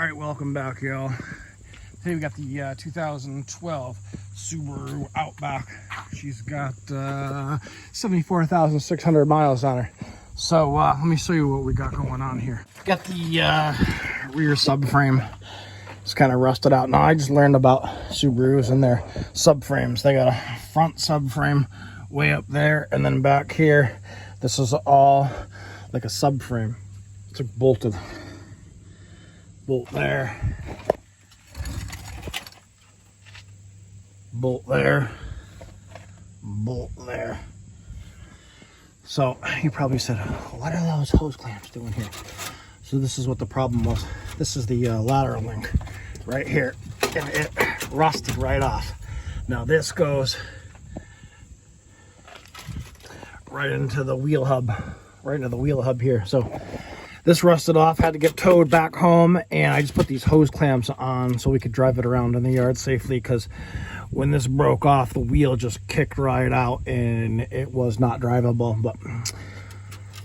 All right, welcome back, y'all. Today we got the 2012 Subaru Outback. She's got 74,600 miles on her. So let me show you what we got going on here. Got the rear subframe. It's kind of rusted out. Now, I just learned about Subarus and their subframes. They got a front subframe way up there, and then back here, this is all like a subframe. It's like bolted. Bolt there, bolt there, bolt there. So you probably said, what are those hose clamps doing here? So this is what the problem was. This is the lateral link right here, and it rusted right off. Now this goes right into the wheel hub, here. So this rusted off, had to get towed back home, and I just put these hose clamps on so we could drive it around in the yard safely, because when this broke off, the wheel just kicked right out and it was not drivable. But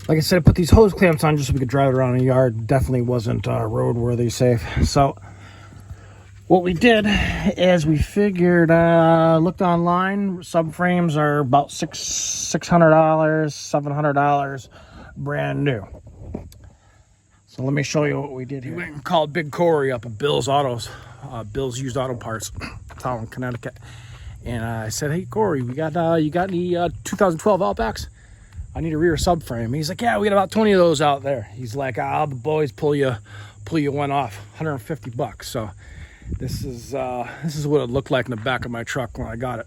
like I said, I put these hose clamps on just so we could drive it around in the yard. Definitely wasn't roadworthy safe. So what we did is we figured, looked online, subframes are about $600, $700 brand new. So let me show you what we did here. We went and called Big Corey up at Bill's Autos, Bill's Used Auto Parts, town in Connecticut. And I said, hey Corey, you got any 2012 Outbacks? I need a rear subframe. He's like, yeah, we got about 20 of those out there. He's like, the boys pull you one off, $150. So this is what it looked like in the back of my truck when I got it.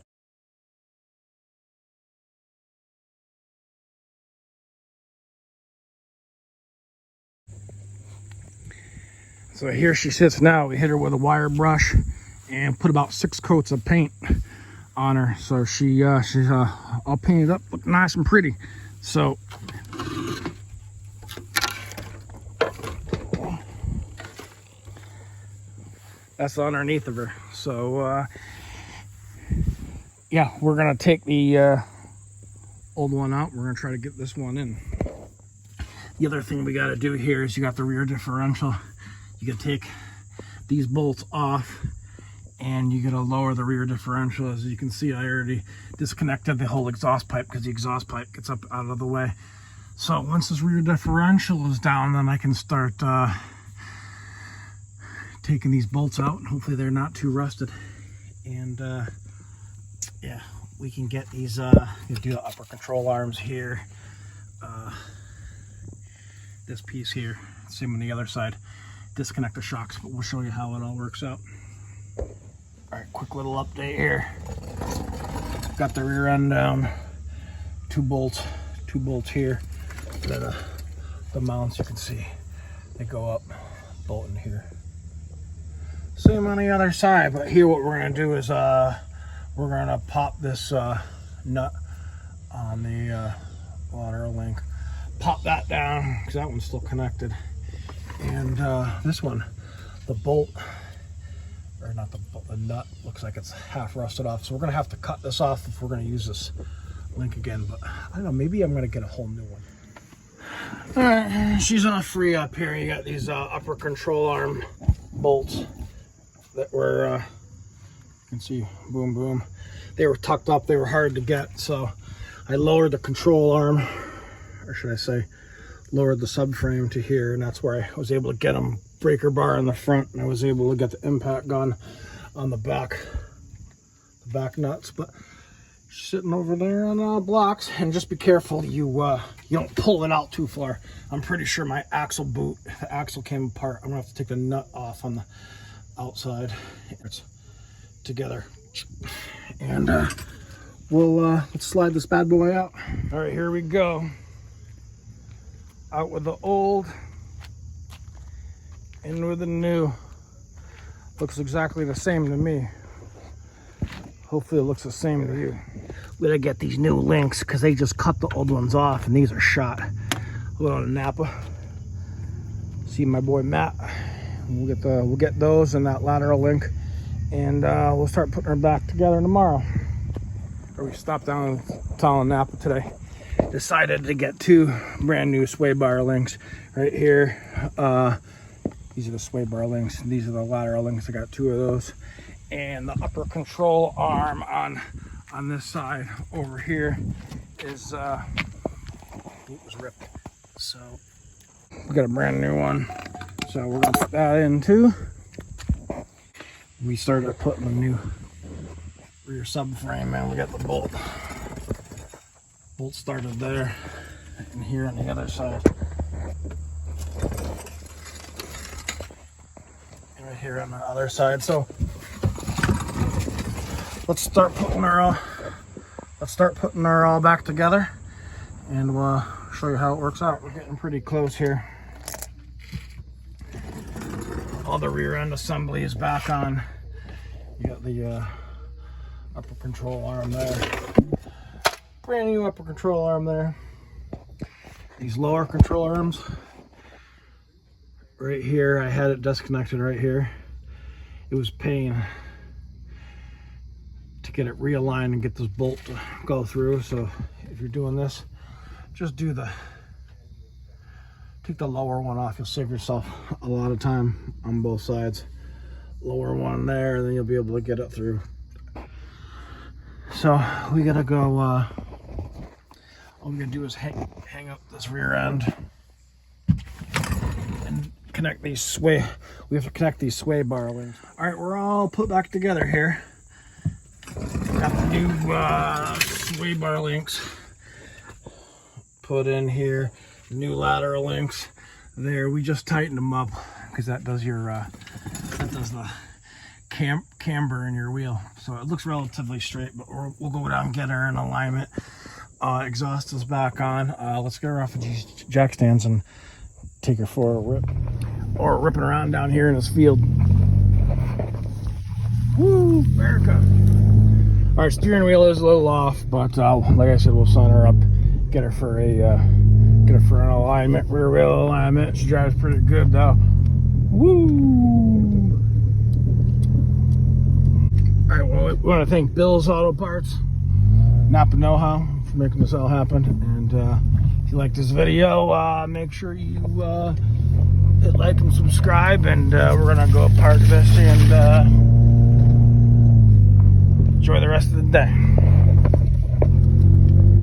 So here she sits now. We hit her with a wire brush and put about 6 coats of paint on her. So she's all painted up, look nice and pretty. So that's underneath of her. So yeah, we're gonna take the old one out. We're gonna try to get this one in. The other thing we got to do here is you got the rear differential. You can take these bolts off and you got to lower the rear differential. As you can see, I already disconnected the whole exhaust pipe because the exhaust pipe gets up out of the way. So once this rear differential is down, then I can start taking these bolts out. Hopefully they're not too rusted. And yeah, we can get these, you do the upper control arms here. This piece here, same on the other side. Disconnect the shocks, but we'll show you how it all works out. All right, quick little update here. Got the rear end down, two bolts here. Then the mounts, you can see they go up, bolt in here. Same on the other side, but here what we're gonna do is we're gonna pop this nut on the lateral link. Pop that down because that one's still connected. And this one, the bolt, or not the bolt, the nut looks like it's half rusted off. So we're gonna have to cut this off if we're gonna use this link again. But I don't know, maybe I'm gonna get a whole new one. All right, she's on a free up here. You got these upper control arm bolts that were, you can see, boom, boom. They were tucked up, they were hard to get. So I lowered the control arm, or should I say, lowered the subframe to here, and that's where I was able to get them breaker bar in the front, and I was able to get the impact gun on the back nuts. But sitting over there on blocks, and just be careful you don't pull it out too far. I'm pretty sure my axle boot, the axle came apart. I'm gonna have to take the nut off on the outside. It's together, and let's slide this bad boy out. All right, here we go. Out with the old, in with the new. Looks exactly the same to me. Hopefully it looks the same to you. We gotta get these new links because they just cut the old ones off and these are shot. We'll go to Napa. See my boy Matt. We'll get those and that lateral link, and we'll start putting her back together tomorrow. We stopped down in town in Napa today. Decided to get 2 brand new sway bar links right here. These are the sway bar links. These are the lateral links. I got 2 of those. And the upper control arm on this side over here is it was ripped. So we got a brand new one. So we're gonna put that in too. We started putting the new rear subframe in. We got the bolt started there and here on the other side. And right here on the other side. So let's start putting our all back together, and we'll show you how it works out. We're getting pretty close here. All the rear end assembly is back on. You got the upper control arm there. Brand new upper control arm there. These lower control arms right here, I had it disconnected right here. It was pain to get it realigned and get this bolt to go through. So if you're doing this, just take the lower one off. You'll save yourself a lot of time on both sides. Lower one there, and then you'll be able to get it through. So we gotta go, all we're gonna do is hang up this rear end and connect these sway. We have to connect these sway bar links. All right, we're all put back together here. Got the new sway bar links put in here. New lateral links there. We just tightened them up because that does the camber in your wheel. So it looks relatively straight, but we'll go down and get her in alignment. Exhaust is back on. Let's get her off of these jack stands and take her for a rip, or ripping around down here in this field. Woo, America! All right, steering wheel is a little off, but like I said, we'll sun her up, get her for an alignment, rear wheel alignment. She drives pretty good though. Woo! All right, well, we want to thank Bill's Auto Parts, Napa Know-How, for making this all happen. And if you like this video, make sure you hit like and subscribe. And we're gonna go park this and enjoy the rest of the day.